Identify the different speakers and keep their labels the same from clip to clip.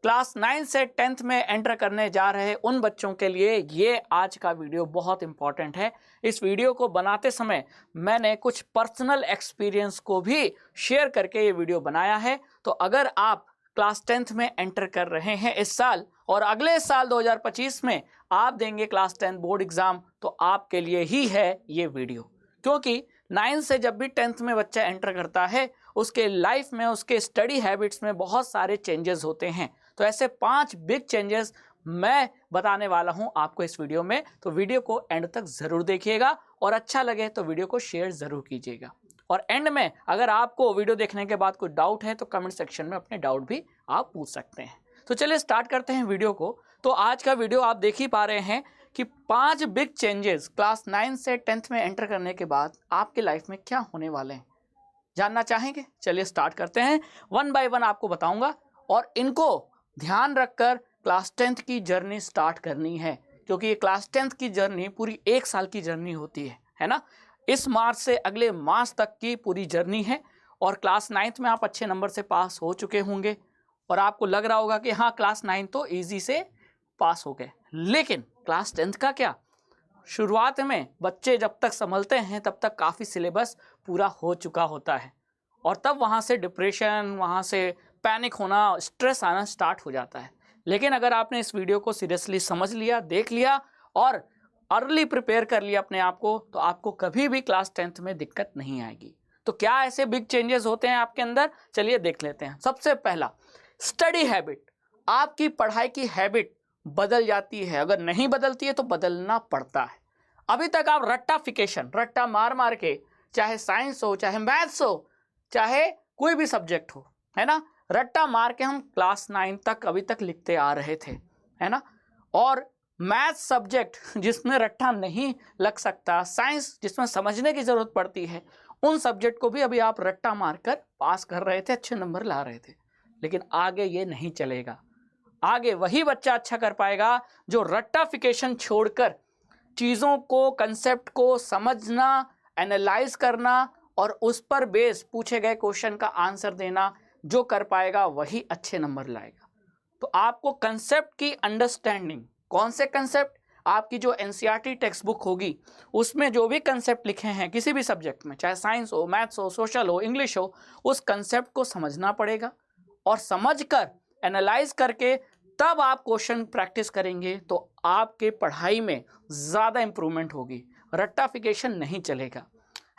Speaker 1: Class 9 से 10th में enter करने जा रहे उन बच्चों के लिए ये आज का वीडियो बहुत इंपॉर्टेंट है। इस वीडियो को बनाते समय मैंने कुछ पर्सनल एक्सपीरियंस को भी शेयर करके ये वीडियो बनाया है। तो अगर आप क्लास 10th में एंटर कर रहे हैं इस साल और अगले साल 2025 में आप देंगे क्लास 10 बोर्ड एग्जाम, तो आपके लिए ही है ये वीडियो। क्योंकि 9 से जब भी 10th में बच्चा एंटर करता है उसके लाइफ में, उसके स्टडी हैबिट्स में बहुत सारे चेंजेस होते हैं। तो ऐसे 5 बिग चेंजेस मैं बताने वाला हूं आपको इस वीडियो में। तो वीडियो को एंड तक जरूर देखिएगा और अच्छा लगे तो वीडियो को शेयर जरूर कीजिएगा। और एंड में अगर आपको वीडियो देखने के बाद कोई डाउट है तो कमेंट सेक्शन में अपने डाउट भी आप पूछ सकते हैं। तो चलिए स्टार्ट करते हैं वीडियो को। तो आज का वीडियो आप देख ही पा रहे हैं कि 5 बिग चेंजेस क्लास 9 से 10th में एंटर करने के बाद आपके लाइफ में क्या होने वाले हैं, जानना चाहेंगे? चलिए स्टार्ट करते हैं। 1 बाय 1 आपको बताऊंगा और इनको ध्यान रखकर क्लास 10th की जर्नी स्टार्ट करनी है। क्योंकि ये क्लास 10th की जर्नी पूरी 1 साल की जर्नी होती है ना। इस मार्च से अगले मार्च तक की पूरी जर्नी है। और क्लास 9th में आप अच्छे नंबर से पास हो चुके होंगे और आपको लग रहा होगा कि हाँ क्लास 9 तो ईजी से पास हो गए। लेकिन क्लास 10th का क्या? शुरुआत में बच्चे जब तक संभलते हैं तब तक काफ़ी सिलेबस पूरा हो चुका होता है और तब वहाँ से डिप्रेशन, वहाँ से पैनिक होना, स्ट्रेस आना स्टार्ट हो जाता है। लेकिन अगर आपने इस वीडियो को सीरियसली समझ लिया, देख लिया और अर्ली प्रिपेयर कर लिया अपने आप को, तो आपको कभी भी क्लास 10th में दिक्कत नहीं आएगी। तो क्या ऐसे बिग चेंजेस होते हैं आपके अंदर, चलिए देख लेते हैं। सबसे पहला, स्टडी हैबिट। आपकी पढ़ाई की हैबिट बदल जाती है। अगर नहीं बदलती है तो बदलना पड़ता है। अभी तक आप रट्टा मार मार के, चाहे साइंस हो, चाहे मैथ्स हो, चाहे कोई भी सब्जेक्ट हो, है ना, रट्टा मार के हम क्लास 9 तक अभी तक लिखते आ रहे थे, है ना। और मैथ्स सब्जेक्ट जिसमें रट्टा नहीं लग सकता, साइंस जिसमें समझने की जरूरत पड़ती है, उन सब्जेक्ट को भी अभी आप रट्टा मारकर पास कर रहे थे, अच्छे नंबर ला रहे थे। लेकिन आगे ये नहीं चलेगा। आगे वही बच्चा अच्छा कर पाएगा जो रट्टाफिकेशन छोड़कर चीज़ों को, कंसेप्ट को समझना, एनालाइज करना और उस पर बेस पूछे गए क्वेश्चन का आंसर देना, जो कर पाएगा वही अच्छे नंबर लाएगा। तो आपको कंसेप्ट की अंडरस्टैंडिंग, कौन से कंसेप्ट, आपकी जो एनसीईआरटी टेक्स्ट बुक होगी उसमें जो भी कंसेप्ट लिखे हैं किसी भी सब्जेक्ट में, चाहे साइंस हो, मैथ्स हो, सोशल हो, इंग्लिश हो, उस कंसेप्ट को समझना पड़ेगा और समझकर एनालाइज करके तब आप क्वेश्चन प्रैक्टिस करेंगे तो आपके पढ़ाई में ज़्यादा इंप्रूवमेंट होगी। रट्टाफिकेशन नहीं चलेगा,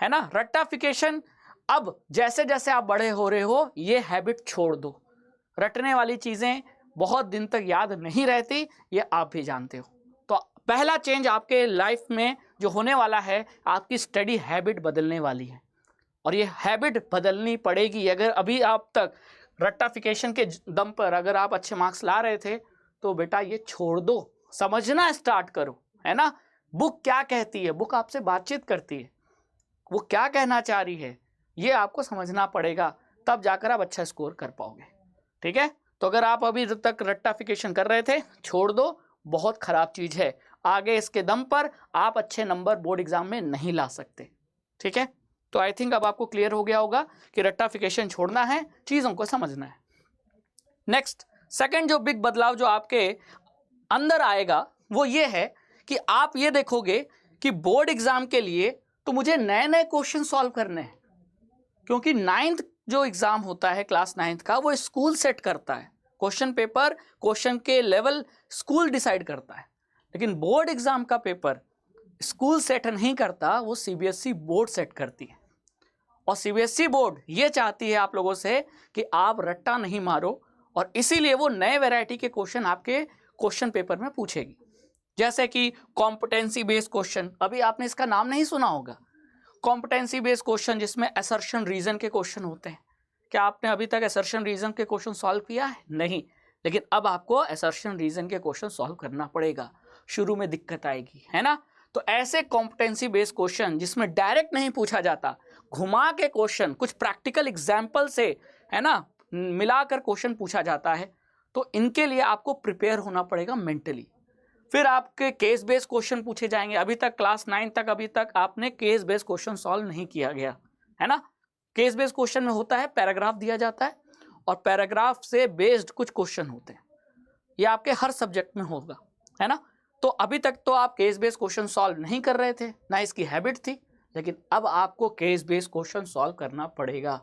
Speaker 1: है ना। रट्टाफिकेशन अब जैसे जैसे आप बड़े हो रहे हो ये हैबिट छोड़ दो। रटने वाली चीज़ें बहुत दिन तक याद नहीं रहती, ये आप भी जानते हो। तो पहला चेंज आपके लाइफ में जो होने वाला है, आपकी स्टडी हैबिट बदलने वाली है और ये हैबिट बदलनी पड़ेगी। अगर अभी आप तक रट्टाफिकेशन के दम पर अगर आप अच्छे मार्क्स ला रहे थे तो बेटा ये छोड़ दो, समझना स्टार्ट करो, है ना। बुक क्या कहती है, बुक आपसे बातचीत करती है, वो क्या कहना चाह रही है ये आपको समझना पड़ेगा, तब जाकर आप अच्छा स्कोर कर पाओगे। ठीक है। तो अगर आप अभी तक रट्टाफिकेशन कर रहे थे, छोड़ दो, बहुत खराब चीज़ है। आगे इसके दम पर आप अच्छे नंबर बोर्ड एग्जाम में नहीं ला सकते। ठीक है। तो आई थिंक अब आपको क्लियर हो गया होगा कि रट्टाफिकेशन छोड़ना है, चीज़ों को समझना है। नेक्स्ट, सेकंड जो बिग बदलाव जो आपके अंदर आएगा वो ये है कि आप ये देखोगे कि बोर्ड एग्जाम के लिए तो मुझे नए नए क्वेश्चन सॉल्व करने हैं। क्योंकि 9th जो एग्जाम होता है क्लास 9th का, वो स्कूल सेट करता है क्वेश्चन पेपर, क्वेश्चन के लेवल स्कूल डिसाइड करता है। लेकिन बोर्ड एग्जाम का पेपर स्कूल सेट नहीं करता, वो सीबीएसई बोर्ड सेट करती है। और सीबीएसई बोर्ड ये चाहती है आप लोगों से कि आप रट्टा नहीं मारो और इसीलिए वो नए वैरायटी के क्वेश्चन आपके क्वेश्चन पेपर में पूछेगी। जैसे कि कॉम्पिटेंसी बेस्ड क्वेश्चन, अभी आपने इसका नाम नहीं सुना होगा, कॉम्पिटेंसी बेस्ड क्वेश्चन, जिसमें असर्शन रीजन के क्वेश्चन होते हैं। क्या आपने अभी तक असर्शन रीजन के क्वेश्चन सॉल्व किया है? नहीं। लेकिन अब आपको असर्शन रीजन के क्वेश्चन सॉल्व करना पड़ेगा। शुरू में दिक्कत आएगी, है ना। तो ऐसे कॉम्पिटेंसी बेस्ड क्वेश्चन जिसमें डायरेक्ट नहीं पूछा जाता, घुमा के क्वेश्चन, कुछ प्रैक्टिकल एग्जाम्पल से, है ना, मिलाकर क्वेश्चन पूछा जाता है, तो इनके लिए आपको प्रिपेयर होना पड़ेगा मेंटली। फिर आपके केस बेस्ड क्वेश्चन पूछे जाएंगे। अभी तक क्लास 9 तक अभी तक आपने केस बेस्ड क्वेश्चन सॉल्व नहीं किया गया, है ना। केस बेस्ड क्वेश्चन में होता है पैराग्राफ दिया जाता है और पैराग्राफ से बेस्ड कुछ क्वेश्चन होते हैं। ये आपके हर सब्जेक्ट में होगा, है ना। तो अभी तक तो आप केस बेस्ड क्वेश्चन सॉल्व नहीं कर रहे थे, ना इसकी हैबिट थी, लेकिन अब आपको केस बेस्ड क्वेश्चन सॉल्व करना पड़ेगा।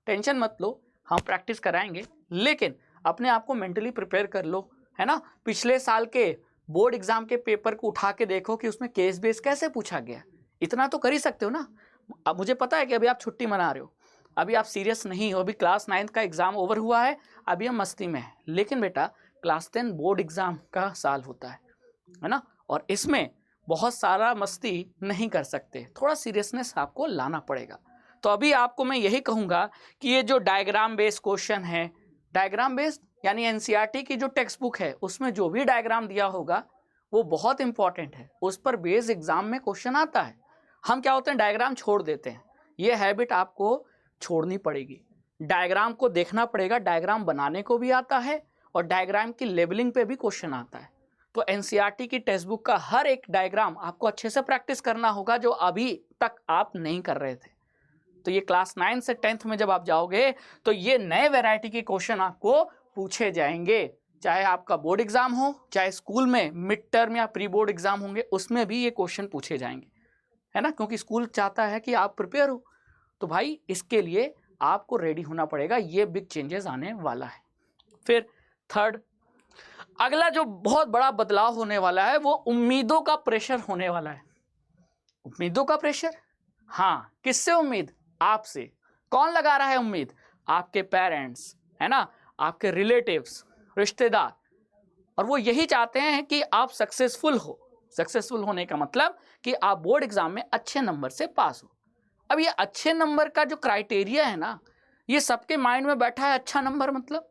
Speaker 1: टेंशन मत लो, हम प्रैक्टिस कराएंगे, लेकिन अपने आप को मेंटली प्रिपेयर कर लो, है ना। पिछले साल के बोर्ड एग्जाम के पेपर को उठा के देखो कि उसमें केस बेस्ड कैसे पूछा गया। इतना तो कर ही सकते हो ना। अब मुझे पता है कि अभी आप छुट्टी मना रहे हो, अभी आप सीरियस नहीं हो, अभी क्लास 9 का एग्जाम ओवर हुआ है, अभी हम मस्ती में हैं, लेकिन बेटा क्लास 10 बोर्ड एग्जाम का साल होता है ना। और इसमें बहुत सारा मस्ती नहीं कर सकते, थोड़ा सीरियसनेस आपको लाना पड़ेगा। तो अभी आपको मैं यही कहूँगा कि ये जो डायग्राम बेस्ड क्वेश्चन है, डायग्राम बेस्ड यानी एनसीईआरटी की जो टेक्स्ट बुक है उसमें जो भी डायग्राम दिया होगा वो बहुत इंपॉर्टेंट है, उस पर बेस्ड एग्जाम में क्वेश्चन आता है। हम क्या होते हैं, डायग्राम छोड़ देते हैं, ये हैबिट आपको छोड़नी पड़ेगी। डायग्राम को देखना पड़ेगा, डायग्राम बनाने को भी आता है और डायग्राम की लेबलिंग पे भी क्वेश्चन आता है। तो एनसीईआरटी की टेक्स्ट बुक का हर एक डायग्राम आपको अच्छे से प्रैक्टिस करना होगा, जो अभी तक आप नहीं कर रहे थे। तो ये क्लास 9 से 10th में जब आप जाओगे तो ये नए वैरायटी के क्वेश्चन आपको पूछे जाएंगे, चाहे आपका बोर्ड एग्जाम हो, चाहे स्कूल में मिड टर्म या प्री बोर्ड एग्जाम होंगे, उसमें भी ये क्वेश्चन पूछे जाएंगे, है ना, क्योंकि स्कूल चाहता है कि आप प्रिपेयर हो। तो भाई इसके लिए आपको रेडी होना पड़ेगा, ये बिग चेंजेस आने वाला है। फिर थर्ड, अगला जो बहुत बड़ा बदलाव होने वाला है वो उम्मीदों का प्रेशर होने वाला है। उम्मीदों का प्रेशर, हाँ, किससे उम्मीद? आपसे। कौन लगा रहा है उम्मीद? आपके पेरेंट्स, है ना, आपके रिलेटिव्स, रिश्तेदार, और वो यही चाहते हैं कि आप सक्सेसफुल हो। सक्सेसफुल होने का मतलब कि आप बोर्ड एग्जाम में अच्छे नंबर से पास हो। अब ये अच्छे नंबर का जो क्राइटेरिया है ना, ये सबके माइंड में बैठा है, अच्छा नंबर मतलब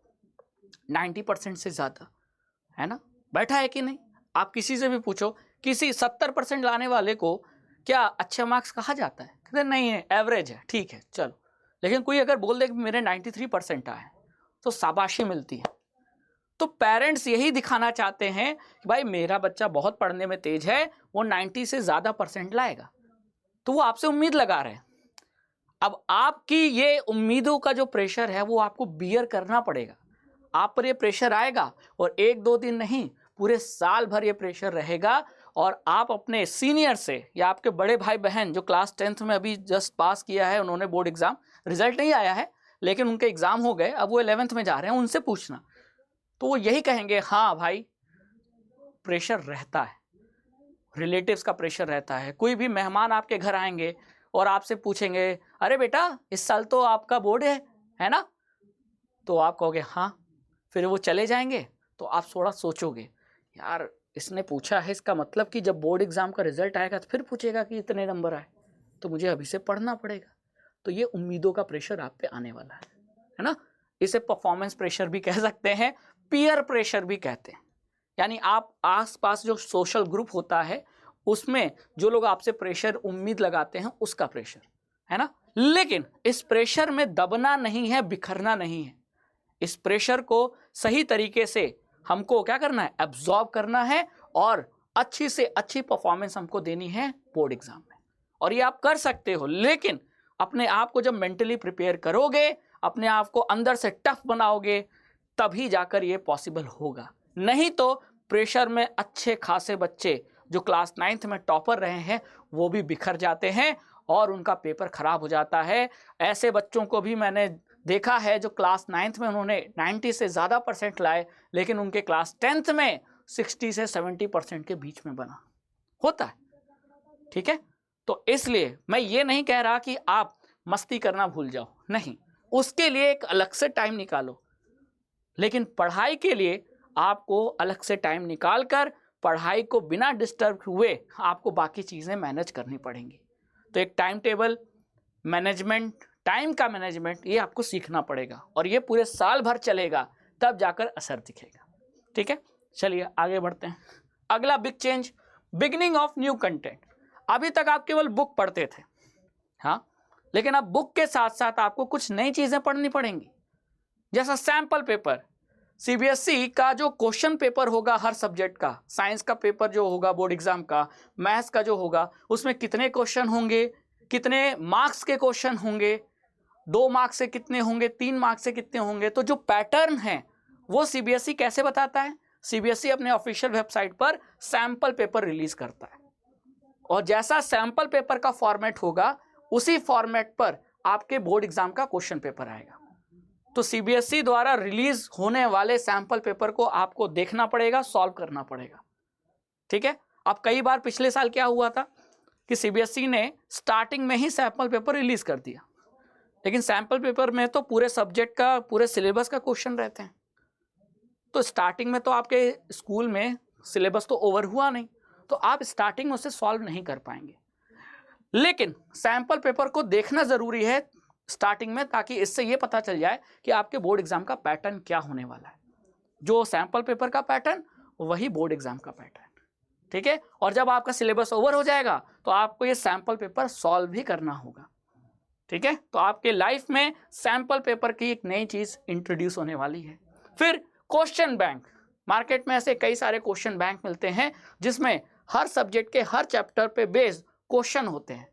Speaker 1: 90% से ज़्यादा, है ना, बैठा है कि नहीं? आप किसी से भी पूछो, किसी 70% लाने वाले को क्या अच्छे मार्क्स कहा जाता है? कहते नहीं है, एवरेज है, ठीक है चलो। लेकिन कोई अगर बोल दे कि मेरे 93% आए तो शाबाशी मिलती है। तो पेरेंट्स यही दिखाना चाहते हैं कि भाई मेरा बच्चा बहुत पढ़ने में तेज है, वो 90 से ज़्यादा परसेंट लाएगा, तो वो आपसे उम्मीद लगा रहे हैं। अब आपकी ये उम्मीदों का जो प्रेशर है वो आपको बियर करना पड़ेगा। आप पर ये प्रेशर आएगा और 1-2 दिन नहीं, पूरे साल भर ये प्रेशर रहेगा। और आप अपने सीनियर से या आपके बड़े भाई बहन जो क्लास 10th में अभी जस्ट पास किया है, उन्होंने बोर्ड एग्जाम, रिजल्ट नहीं आया है लेकिन उनके एग्जाम हो गए, अब वो 11th में जा रहे हैं, उनसे पूछना, तो वो यही कहेंगे, हाँ भाई प्रेशर रहता है, रिलेटिव्स का प्रेशर रहता है। कोई भी मेहमान आपके घर आएंगे और आपसे पूछेंगे, अरे बेटा इस साल तो आपका बोर्ड है ना, तो आप कहोगे हाँ, फिर वो चले जाएंगे तो आप थोड़ा सोचोगे, यार इसने पूछा है, इसका मतलब कि जब बोर्ड एग्जाम का रिजल्ट आएगा तो फिर पूछेगा कि इतने नंबर आए, तो मुझे अभी से पढ़ना पड़ेगा। तो ये उम्मीदों का प्रेशर आप पे आने वाला है ना। इसे परफॉर्मेंस प्रेशर भी कह सकते हैं, पीयर प्रेशर भी कहते हैं। यानी आप आसपास जो सोशल ग्रुप होता है उसमें जो लोग आपसे प्रेशर उम्मीद लगाते हैं, उसका प्रेशर, है ना। लेकिन इस प्रेशर में दबना नहीं है, बिखरना नहीं है। इस प्रेशर को सही तरीके से हमको क्या करना है, एब्जॉर्ब करना है और अच्छी से अच्छी परफॉर्मेंस हमको देनी है बोर्ड एग्जाम में। और ये आप कर सकते हो, लेकिन अपने आप को जब मेंटली प्रिपेयर करोगे, अपने आप को अंदर से टफ बनाओगे, तभी जाकर ये पॉसिबल होगा। नहीं तो प्रेशर में अच्छे खासे बच्चे जो क्लास 9th में टॉपर रहे हैं वो भी बिखर जाते हैं और उनका पेपर खराब हो जाता है। ऐसे बच्चों को भी मैंने देखा है जो क्लास 9th में उन्होंने 90 से ज़्यादा परसेंट लाए, लेकिन उनके क्लास 10th में 60 से 70% के बीच में बना होता है। ठीक है, तो इसलिए मैं ये नहीं कह रहा कि आप मस्ती करना भूल जाओ, नहीं, उसके लिए एक अलग से टाइम निकालो, लेकिन पढ़ाई के लिए आपको अलग से टाइम निकाल कर पढ़ाई को बिना डिस्टर्ब हुए आपको बाकी चीज़ें मैनेज करनी पड़ेंगी। तो एक टाइम टेबल मैनेजमेंट, टाइम का मैनेजमेंट, ये आपको सीखना पड़ेगा और ये पूरे साल भर चलेगा, तब जाकर असर दिखेगा। ठीक है, चलिए आगे बढ़ते हैं। अगला big change, beginning of new content. अभी तक आप केवल बुक पढ़ते थे, हाँ, लेकिन अब बुक के साथ साथ आपको कुछ नई चीज़ें पढ़नी पड़ेंगी। जैसा सैम्पल पेपर, सीबीएसई का जो क्वेश्चन पेपर होगा हर सब्जेक्ट का, साइंस का पेपर जो होगा बोर्ड एग्जाम का, मैथ्स का जो होगा, उसमें कितने क्वेश्चन होंगे, कितने मार्क्स के क्वेश्चन होंगे, 2 मार्क्स से कितने होंगे, 3 मार्क्स से कितने होंगे, तो जो पैटर्न है वो सीबीएसई कैसे बताता है, सीबीएसई अपने ऑफिशियल वेबसाइट पर सैंपल पेपर रिलीज करता है, और जैसा सैंपल पेपर का फॉर्मेट होगा उसी फॉर्मेट पर आपके बोर्ड एग्जाम का क्वेश्चन पेपर आएगा। तो सीबीएसई द्वारा रिलीज होने वाले सैंपल पेपर को आपको देखना पड़ेगा, सॉल्व करना पड़ेगा। ठीक है। अब कई बार पिछले साल क्या हुआ था कि सीबीएसई ने स्टार्टिंग में ही सैंपल पेपर रिलीज कर दिया, लेकिन सैंपल पेपर में तो पूरे सब्जेक्ट का, पूरे सिलेबस का क्वेश्चन रहते हैं। तो स्टार्टिंग में तो आपके स्कूल में सिलेबस तो ओवर हुआ नहीं, तो आप स्टार्टिंग में उसे सॉल्व नहीं कर पाएंगे। लेकिन सैंपल पेपर को देखना जरूरी है स्टार्टिंग में, ताकि इससे यह पता चल जाए कि आपके बोर्ड एग्जाम का पैटर्न क्या होने वाला है। जो सैंपल पेपर का पैटर्न वही बोर्ड एग्जाम का पैटर्न। ठीक है। और जब आपका सिलेबस ओवर हो जाएगा तो आपको ये सैंपल पेपर सॉल्व भी करना होगा। ठीक है। तो आपके लाइफ में सैंपल पेपर की एक नई चीज इंट्रोड्यूस होने वाली है। फिर क्वेश्चन बैंक। मार्केट में ऐसे कई सारे क्वेश्चन बैंक मिलते हैं जिसमें हर सब्जेक्ट के हर चैप्टर पे बेस्ड क्वेश्चन होते हैं,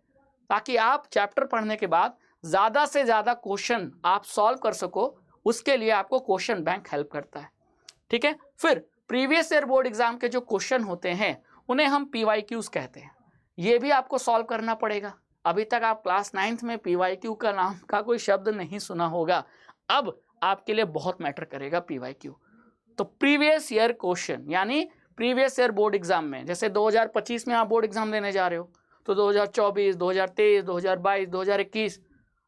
Speaker 1: ताकि आप चैप्टर पढ़ने के बाद ज्यादा से ज्यादा क्वेश्चन आप सॉल्व कर सको। उसके लिए आपको क्वेश्चन बैंक हेल्प करता है। ठीक है। फिर प्रीवियस ईयर बोर्ड एग्जाम के जो क्वेश्चन होते हैं उन्हें हम पीवाईक्यूज कहते हैं। ये भी आपको सॉल्व करना पड़ेगा। अभी तक आप क्लास 9th में पीवाईक्यू का नाम का कोई शब्द नहीं सुना होगा, अब आपके लिए बहुत मैटर करेगा पीवाईक्यू। तो प्रीवियस ईयर क्वेश्चन यानी प्रीवियस ईयर बोर्ड एग्जाम में, जैसे 2025 में आप बोर्ड एग्जाम देने जा रहे हो, तो 2024, 2023, 2022, 2021,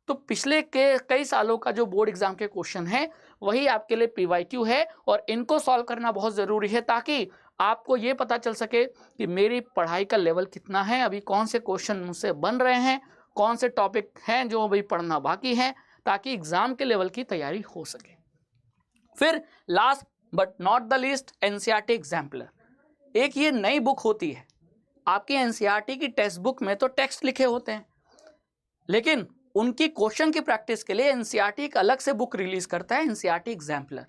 Speaker 1: तो पिछले के कई सालों का जो बोर्ड एग्जाम के क्वेश्चन है वही आपके लिए पीवाईक्यू है, और इनको सॉल्व करना बहुत ज़रूरी है ताकि आपको ये पता चल सके कि मेरी पढ़ाई का लेवल कितना है, अभी कौन से क्वेश्चन मुझसे बन रहे हैं, कौन से टॉपिक हैं जो अभी पढ़ना बाकी है, ताकि एग्जाम के लेवल की तैयारी हो सके। फिर last but not the least, NCERT exemplar. एक ये नई बुक होती है। आपकी एनसीईआरटी की टेक्स्ट बुक में तो टेक्स्ट लिखे होते हैं, लेकिन उनकी क्वेश्चन की प्रैक्टिस के लिए एनसीईआरटी एक अलग से बुक रिलीज करता है, एनसीईआरटी एग्जाम्पलर।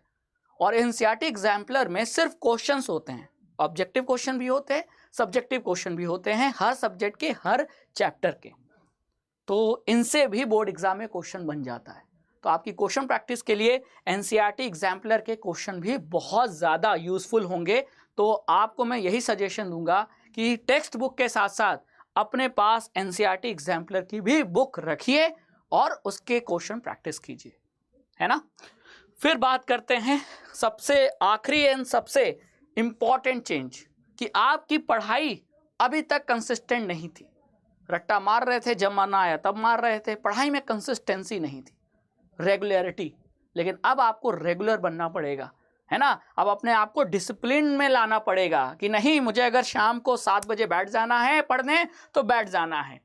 Speaker 1: और एनसीईआरटी एग्जाम्पलर में सिर्फ क्वेश्चंस होते हैं, ऑब्जेक्टिव क्वेश्चन भी होते हैं, सब्जेक्टिव क्वेश्चन भी होते हैं, हर सब्जेक्ट के हर चैप्टर के। तो इनसे भी बोर्ड एग्जाम में क्वेश्चन बन जाता है। तो आपकी क्वेश्चन प्रैक्टिस के लिए एनसीईआरटी एग्जाम्पलर के क्वेश्चन भी बहुत ज़्यादा यूजफुल होंगे। तो आपको मैं यही सजेशन दूंगा कि टेक्स्ट बुक के साथ साथ अपने पास एनसीईआरटी एग्जाम्पलर की भी बुक रखिए और उसके क्वेश्चन प्रैक्टिस कीजिए, है ना। फिर बात करते हैं सबसे आखिरी एंड सबसे इम्पॉर्टेंट चेंज, कि आपकी पढ़ाई अभी तक कंसिस्टेंट नहीं थी। रट्टा मार रहे थे, जब मना आया तब मार रहे थे, पढ़ाई में कंसिस्टेंसी नहीं थी, रेगुलरिटी। लेकिन अब आपको रेगुलर बनना पड़ेगा, है ना। अब अपने आप को डिसिप्लिन में लाना पड़ेगा कि नहीं, मुझे अगर शाम को 7 बजे बैठ जाना है पढ़ने तो बैठ जाना है।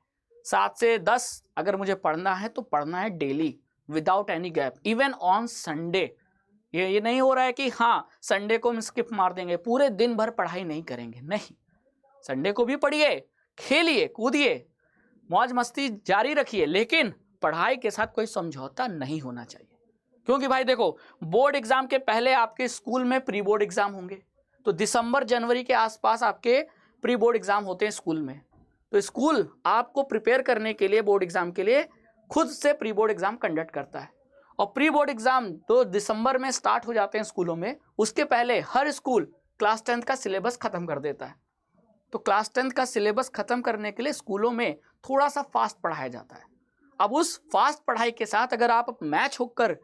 Speaker 1: 7 से 10 अगर मुझे पढ़ना है तो पढ़ना है daily, without any gap, even on Sunday. ये नहीं हो रहा है कि हाँ संडे को हम स्किप मार देंगे, पूरे दिन भर पढ़ाई नहीं करेंगे, नहीं। संडे को भी पढ़िए, खेलिए, कूदिए, मौज मस्ती जारी रखिए, लेकिन पढ़ाई के साथ कोई समझौता नहीं होना चाहिए। क्योंकि भाई देखो, बोर्ड एग्जाम के पहले आपके स्कूल में प्री बोर्ड एग्जाम होंगे, तो दिसंबर जनवरी के आसपास आपके प्री बोर्ड एग्जाम होते हैं स्कूल में। तो स्कूल आपको प्रिपेयर करने के लिए, बोर्ड एग्जाम के लिए खुद से प्री बोर्ड एग्जाम कंडक्ट करता है। और प्री बोर्ड एग्जाम तो दिसंबर में स्टार्ट हो जाते हैं स्कूलों में, उसके पहले हर स्कूल क्लास 10th का सिलेबस खत्म कर देता है। तो क्लास 10th का सिलेबस खत्म करने के लिए स्कूलों में थोड़ा सा फास्ट पढ़ाया जाता है। अब उस फास्ट पढ़ाई के साथ अगर आप मैच होकर,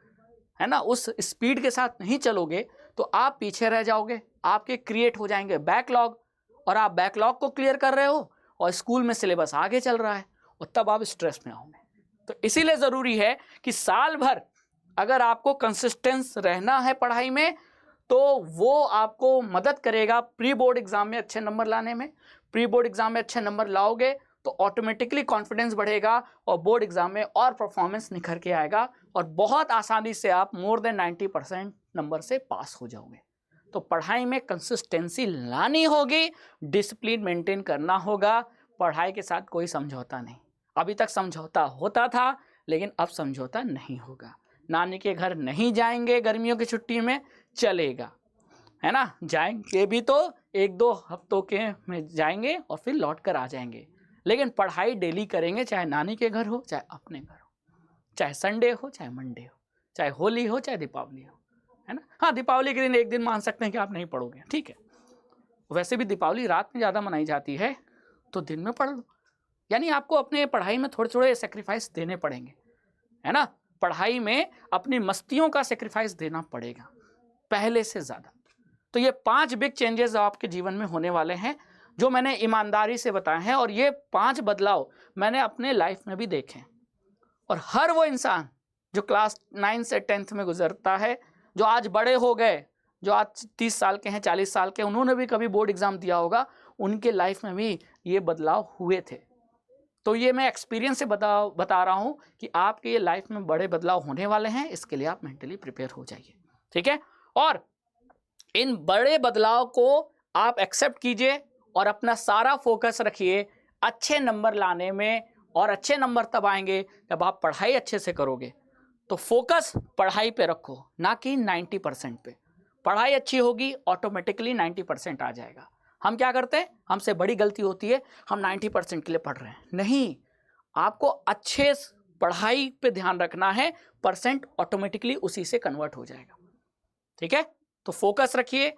Speaker 1: है ना, उस स्पीड के साथ नहीं चलोगे तो आप पीछे रह जाओगे, आपके क्रिएट हो जाएंगे बैकलॉग, और आप बैकलॉग को क्लियर कर रहे हो और स्कूल में सिलेबस आगे चल रहा है, और तब आप स्ट्रेस में आओगे। तो इसीलिए ज़रूरी है कि साल भर अगर आपको कंसिस्टेंस रहना है पढ़ाई में, तो वो आपको मदद करेगा प्री बोर्ड एग्जाम में अच्छे नंबर लाने में। प्री बोर्ड एग्जाम में अच्छे नंबर लाओगे तो ऑटोमेटिकली कॉन्फिडेंस बढ़ेगा और बोर्ड एग्जाम में और परफॉर्मेंस निखर के आएगा, और बहुत आसानी से आप मोर देन 90% नंबर से पास हो जाओगे। तो पढ़ाई में कंसिस्टेंसी लानी होगी, डिसिप्लिन मेंटेन करना होगा, पढ़ाई के साथ कोई समझौता नहीं। अभी तक समझौता होता था, लेकिन अब समझौता नहीं होगा। नानी के घर नहीं जाएंगे गर्मियों की छुट्टी में, चलेगा, है ना, जाएंगे भी तो 1-2 हफ्तों के में जाएंगे और फिर लौट कर आ जाएंगे, लेकिन पढ़ाई डेली करेंगे, चाहे नानी के घर हो चाहे अपने घर हो, चाहे संडे हो चाहे मंडे हो, चाहे होली हो चाहे दीपावली हो, है ना। हाँ, दीपावली के दिन एक दिन मान सकते हैं कि आप नहीं पढ़ोगे, ठीक है। वैसे भी दीपावली रात में ज़्यादा मनाई जाती है, तो दिन में पढ़ लो। यानी आपको अपने पढ़ाई में थोड़े थोड़े सेक्रीफाइस देने पड़ेंगे, है ना। पढ़ाई में अपनी मस्तियों का सेक्रीफाइस देना पड़ेगा पहले से ज़्यादा। तो ये 5 बिग चेंजेस आपके जीवन में होने वाले हैं जो मैंने ईमानदारी से बताए हैं, और ये 5 बदलाव मैंने अपने लाइफ में भी देखे हैं। और हर वो इंसान जो क्लास 9 से 10th में गुजरता है, जो आज बड़े हो गए, जो आज 30 साल के हैं, 40 साल के, उन्होंने भी कभी बोर्ड एग्जाम दिया होगा, उनके लाइफ में भी ये बदलाव हुए थे। तो ये मैं एक्सपीरियंस से बता रहा हूँ कि आपके ये लाइफ में बड़े बदलाव होने वाले हैं, इसके लिए आप मेंटली प्रिपेयर हो जाइए, ठीक है। और इन बड़े बदलाव को आप एक्सेप्ट कीजिए और अपना सारा फोकस रखिए अच्छे नंबर लाने में। और अच्छे नंबर तब आएंगे जब आप पढ़ाई अच्छे से करोगे। तो फोकस पढ़ाई पे रखो, ना कि 90% पे। पढ़ाई अच्छी होगी, ऑटोमेटिकली 90% आ जाएगा। हम क्या करते हैं, हमसे बड़ी गलती होती है, हम 90% के लिए पढ़ रहे हैं। नहीं, आपको अच्छे पढ़ाई पे ध्यान रखना है, परसेंट ऑटोमेटिकली उसी से कन्वर्ट हो जाएगा, ठीक है। तो फोकस रखिए,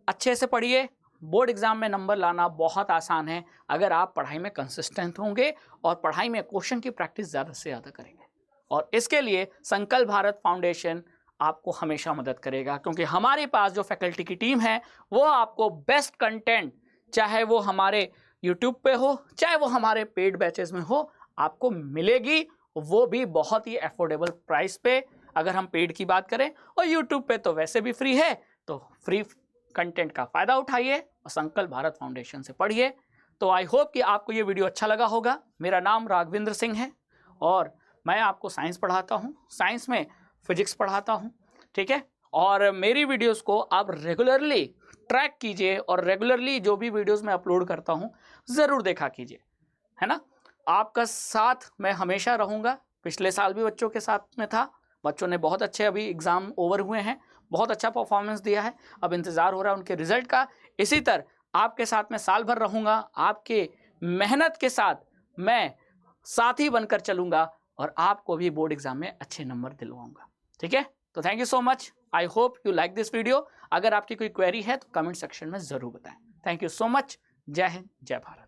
Speaker 1: अच्छे से पढ़िए। बोर्ड एग्जाम में नंबर लाना बहुत आसान है अगर आप पढ़ाई में कंसिस्टेंट होंगे और पढ़ाई में क्वेश्चन की प्रैक्टिस ज़्यादा से ज़्यादा करेंगे। और इसके लिए संकल्प भारत फाउंडेशन आपको हमेशा मदद करेगा, क्योंकि हमारे पास जो फैकल्टी की टीम है वो आपको बेस्ट कंटेंट, चाहे वो हमारे यूट्यूब पे हो, चाहे वो हमारे पेड बैचेस में हो, आपको मिलेगी, वो भी बहुत ही अफोर्डेबल प्राइस पे। अगर हम पेड की बात करें, और यूट्यूब पे तो वैसे भी फ्री है, तो फ्री कंटेंट का फ़ायदा उठाइए और संकल्प भारत फाउंडेशन से पढ़िए। तो आई होप कि आपको ये वीडियो अच्छा लगा होगा। मेरा नाम राघवेंद्र सिंह है और मैं आपको साइंस पढ़ाता हूँ, साइंस में फिजिक्स पढ़ाता हूँ, ठीक है। और मेरी वीडियोस को आप रेगुलरली ट्रैक कीजिए और रेगुलरली जो भी वीडियोस मैं अपलोड करता हूँ ज़रूर देखा कीजिए, है ना। आपका साथ मैं हमेशा रहूँगा। पिछले साल भी बच्चों के साथ में था, बच्चों ने बहुत अच्छे, अभी एग्ज़ाम ओवर हुए हैं, बहुत अच्छा परफॉर्मेंस दिया है, अब इंतज़ार हो रहा है उनके रिजल्ट का। इसी तरह आपके साथ मैं साल भर रहूँगा, आपके मेहनत के साथ मैं साथी बनकर चलूँगा और आपको भी बोर्ड एग्जाम में अच्छे नंबर दिलवाऊँगा, ठीक है। तो thank you so much, I hope you like this video. अगर आपकी कोई क्वेरी है तो कमेंट सेक्शन में ज़रूर बताएं। Thank you so much. जय हिंद, जय भारत।